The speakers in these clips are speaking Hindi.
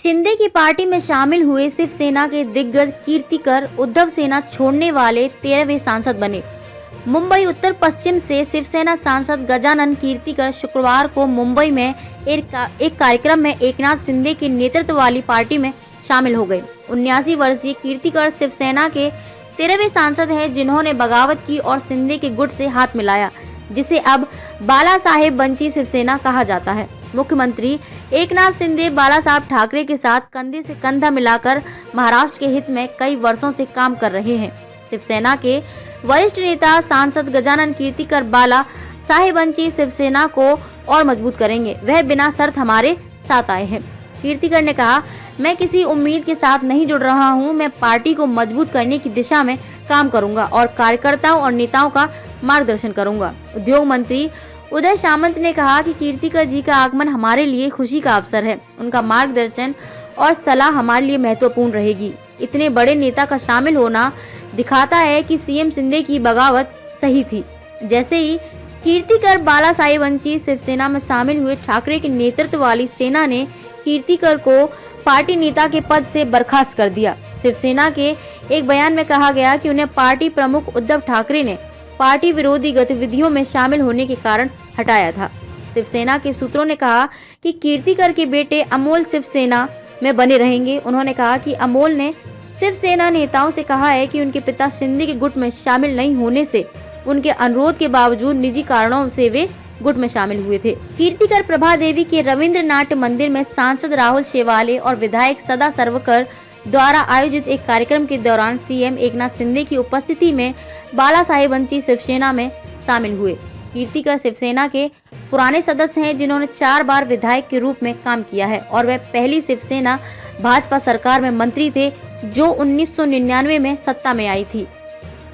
शिंदे की पार्टी में शामिल हुए शिवसेना के दिग्गज कीर्तिकर उद्धव सेना छोड़ने वाले 13वें सांसद बने। मुंबई उत्तर पश्चिम से शिवसेना सांसद गजानन कीर्तिकर शुक्रवार को मुंबई में एक कार्यक्रम में एकनाथ शिंदे के नेतृत्व वाली पार्टी में शामिल हो गए। 79 वर्षीय कीर्तिकर शिवसेना के 13वें सांसद हैं, जिन्होंने बगावत की और शिंदे के गुट से हाथ मिलाया, जिसे अब बाला साहेब बंची शिवसेना कहा जाता है। मुख्यमंत्री एकनाथ शिंदे बाला साहब ठाकरे के साथ कंधे से कंधा मिलाकर महाराष्ट्र के हित में कई वर्षों से काम कर रहे हैं। शिवसेना के वरिष्ठ नेता सांसद गजानन कीर्तिकर बाला साहेब बंची शिवसेना को और मजबूत करेंगे। वह बिना शर्त हमारे साथ आए हैं। कीर्तिकर ने कहा, मैं किसी उम्मीद के साथ नहीं जुड़ रहा हूं। मैं पार्टी को मजबूत करने की दिशा में काम करूंगा और कार्यकर्ताओं और नेताओं का मार्गदर्शन करूंगा। उद्योग मंत्री उदय सामंत ने कहा कि कीर्तिकर जी का आगमन हमारे लिए खुशी का अवसर है। उनका मार्गदर्शन और सलाह हमारे लिए महत्वपूर्ण रहेगी। इतने बड़े नेता का शामिल होना दिखाता है कि सीएम शिंदे की बगावत सही थी। जैसे ही कीर्तिकर बाला साहेब बंची शिवसेना में शामिल हुए, ठाकरे के नेतृत्व वाली सेना ने कीर्तिकर को पार्टी नेता के पद से बर्खास्त कर दिया। शिवसेना के एक बयान में कहा गया कि उन्हें पार्टी प्रमुख उद्धव ठाकरे ने पार्टी विरोधी गतिविधियों में शामिल होने के कारण हटाया था। शिवसेना के सूत्रों ने कहा कि कीर्तिकर के बेटे अमोल शिवसेना में बने रहेंगे। उन्होंने कहा कि अमोल ने शिवसेना नेताओं से कहा है कि उनके पिता शिंदे के गुट में शामिल नहीं होने से उनके अनुरोध के बावजूद निजी कारणों से वे गुट में शामिल हुए थे। कीर्तिकर प्रभा देवी के रविंद्र नाट्य मंदिर में सांसद राहुल शेवाले और विधायक सदा सर्वकर द्वारा आयोजित एक कार्यक्रम के दौरान सीएम एकनाथ शिंदे की उपस्थिति में बाला साहेब बंची शिवसेना में शामिल हुए। कीर्तिकर शिवसेना के पुराने सदस्य हैं, जिन्होंने 4 बार विधायक के रूप में काम किया है और वह पहली शिवसेना भाजपा सरकार में मंत्री थे, जो 1999 में सत्ता में आई थी।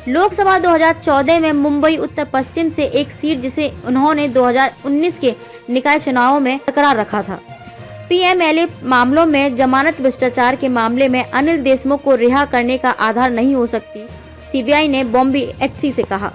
लोकसभा 2014 में मुंबई उत्तर पश्चिम से एक सीट, जिसे उन्होंने 2019 के निकाय चुनावों में बरकरार रखा था। पीएमएलए मामलों में जमानत भ्रष्टाचार के मामले में अनिल देशमुख को रिहा करने का आधार नहीं हो सकती, सीबीआई ने बॉम्बे एचसी से कहा।